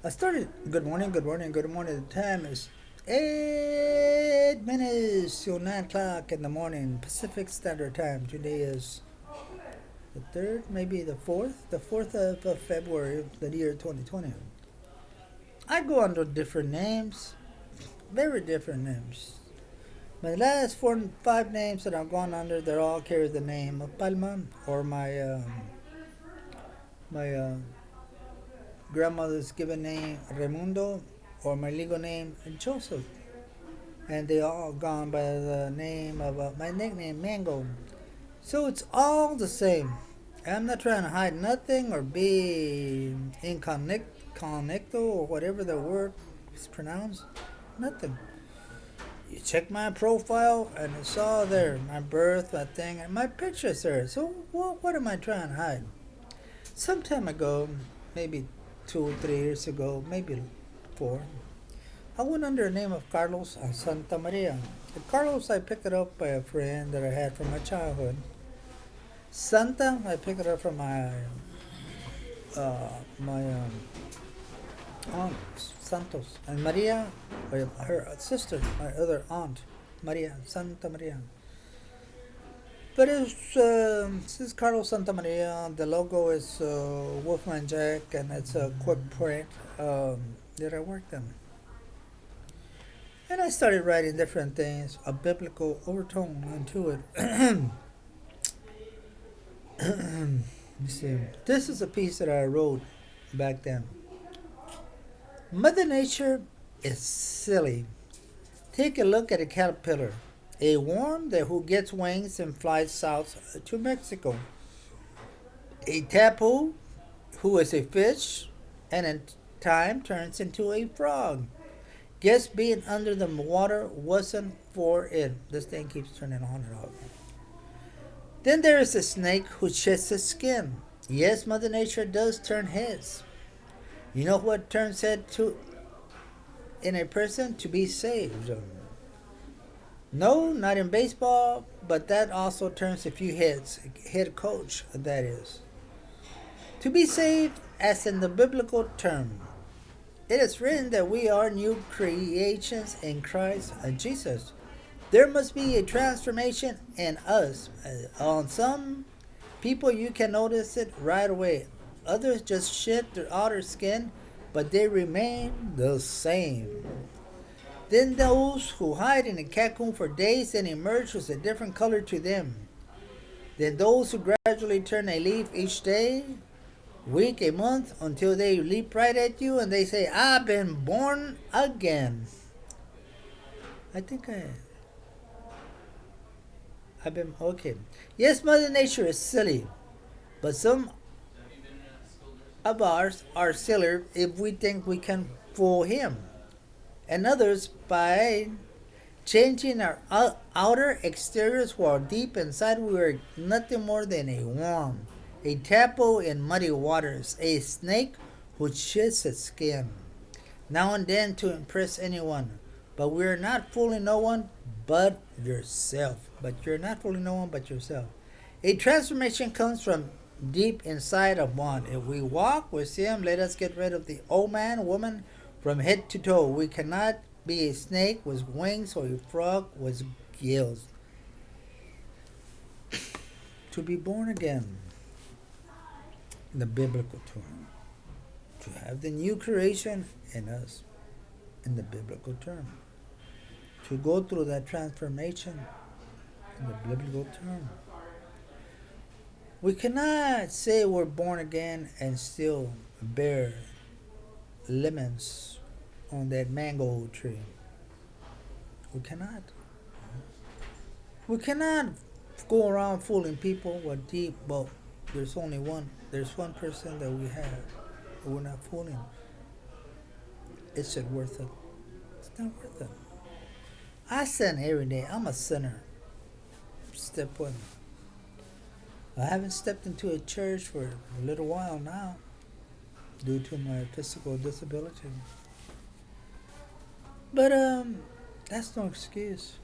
I started. Good morning, good morning, good morning. The time is 8 minutes till 9 o'clock in the morning, Pacific Standard Time. Today is the third, maybe the fourth of February, the year 2020. I go under different names, very different names. My last 4 5 names that I've gone under, they all carry the name of Palma or my grandmother's given name Raimundo or my legal name Joseph. And they all gone by the name of my nickname Mango. So it's all the same. I'm not trying to hide nothing or be incognito or whatever the word is pronounced. Nothing. You check my profile and it's all there. My birth, my thing, and my picture's there. So what am I trying to hide? Some time ago, maybe 2 or 3 years ago, maybe four, I went under the name of Carlos Santa Maria. The Carlos, I picked it up by a friend that I had from my childhood. Santa, I picked it up from my aunt Santos, and Maria, her sister, my other aunt, Maria Santa Maria. But this is Carlos Santa Maria. The logo is Wolfman Jack, and it's a quick print that I worked on. And I started writing different things, a biblical overtone into it. You see, this is a piece that I wrote back then. Mother Nature is silly. Take a look at a caterpillar, a worm that who gets wings and flies south to Mexico. A tadpole who is a fish and in time turns into a frog. Guess being under the water wasn't for it. This thing keeps turning on and off. Then there is a snake who sheds his skin. Yes, Mother Nature does turn heads. You know what turns head to in a person? To be saved. No, not in baseball, but that also turns a few heads. Head coach, that is. To be saved, as in the biblical term. It is written that we are new creations in Christ Jesus. There must be a transformation in us. On some people, you can notice it right away. Others just shed their outer skin, but they remain the same. Then those who hide in a cocoon for days and emerge with a different color to them. Then those who gradually turn a leaf each day, week, a month, until they leap right at you and they say, I've been born again. I think I've been okay. Yes, Mother Nature is silly, but some of ours are sillier if we think we can fool him, and others by changing our outer exteriors while deep inside we are nothing more than a worm, a tadpole in muddy waters, a snake who sheds its skin, now and then to impress anyone. But we are not fooling no one but yourself. But you're not fooling no one but yourself. A transformation comes from deep inside of one. If we walk with Him, let us get rid of the old man, woman, from head to toe. We cannot be a snake with wings or a frog with gills. To be born again, in the biblical term. To have the new creation in us, in the biblical term. To go through that transformation, in the biblical term. We cannot say we're born again and still bear lemons on that mango tree. We cannot. We cannot go around fooling people with deep, but there's only one. There's one person that we have. We're not fooling. Is it worth it? It's not worth it. I sin every day. I'm a sinner. Step one. I haven't stepped into a church for a little while now due to my physical disability. But that's no excuse.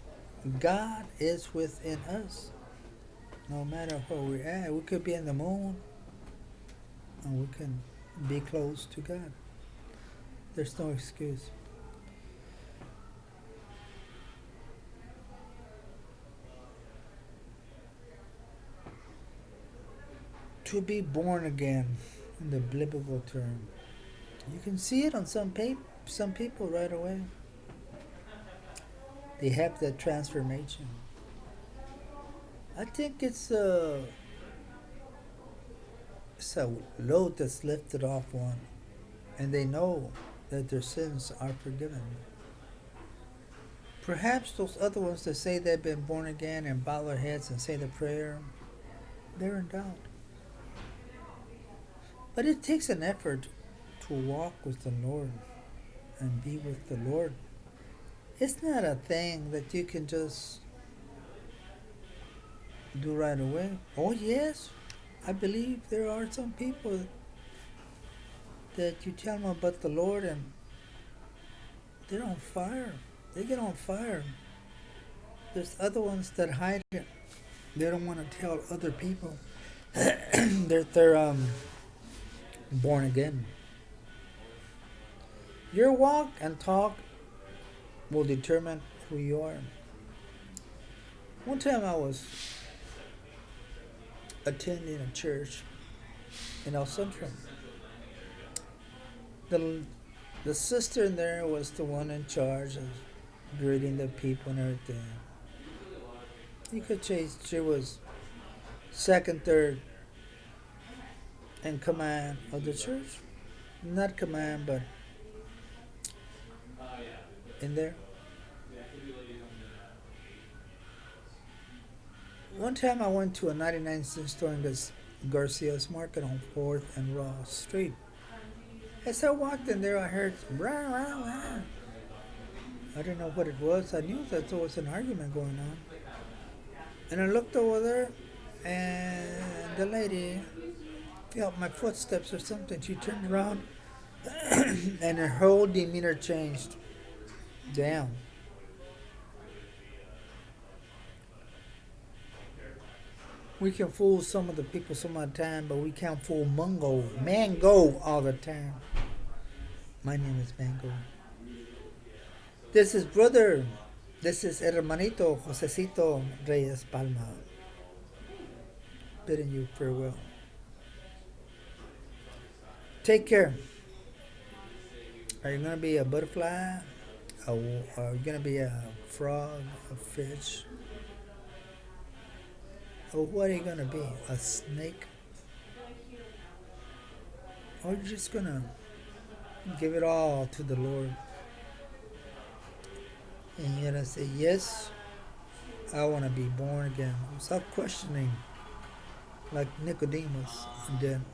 God is within us. No matter where we're at, we could be in the moon and we can be close to God. There's no excuse. To be born again, in the biblical term, you can see it on some people right away. They have that transformation. I think it's a load that's lifted off one, and they know that their sins are forgiven. Perhaps those other ones that say they've been born again and bow their heads and say the prayer, they're in doubt. But it takes an effort to walk with the Lord and be with the Lord. It's not a thing that you can just do right away. Oh, yes, I believe there are some people that you tell them about the Lord and they're on fire. They get on fire. There's other ones that hide it. They don't want to tell other people they're born again. Your walk and talk will determine who you are. One time I was attending a church in El Centro. The, the sister in there was the one in charge of greeting the people and everything. You could say she was second, third in command of the church. Not command, but in there. One time I went to a 99-cent store in this Garcia's Market on 4th and Ross Street. As I walked in there, I heard rah, rah, rah. I didn't know what it was. I knew that there was an argument going on. And I looked over there, and the lady felt my footsteps or something. She turned around, and her whole demeanor changed. Down. We can fool some of the people some of the time, but we can't fool Mango all the time. My name is Mango. This is brother. This is hermanito Josecito Reyes Palma. Bidding you farewell. Take care. Are you gonna be a butterfly? Are you gonna be a frog? A fish? Or what are you gonna be? A snake? Or you're just gonna give it all to the Lord? And you're gonna say, yes, I want to be born again. Stop questioning like Nicodemus and then